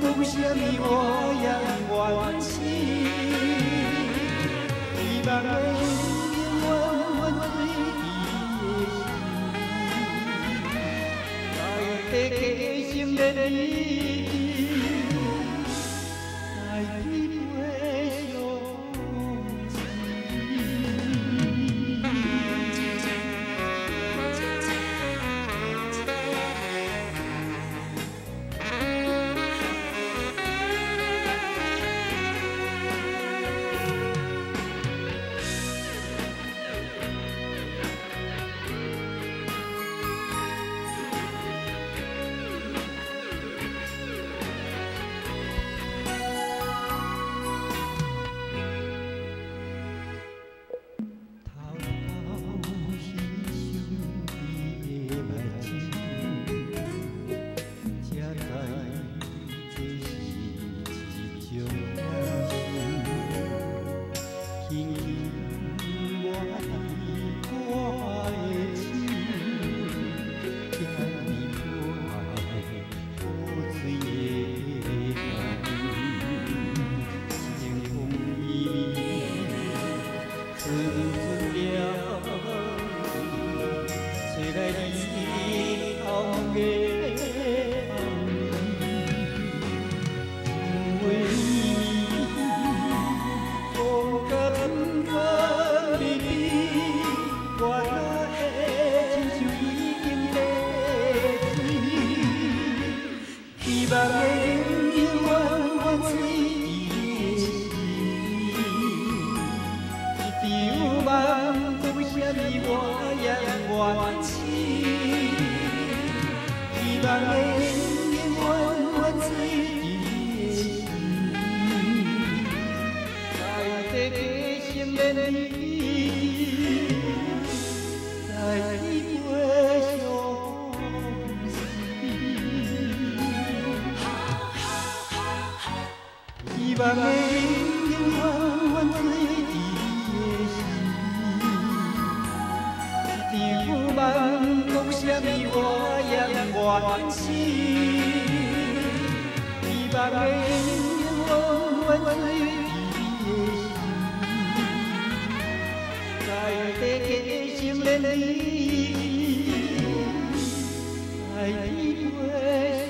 有啥物我也愿死，希望的永远水在的心，来地加心的你，来去陪相希望的永永远远水的心，一场梦，有啥物我也愿死。希望的永永远远水的心，在地加心的你，在你陪相。希望的永永远远水的心，一场梦，有啥物我也愿死。希望的永永远远水的心，在地加心的你，在你陪。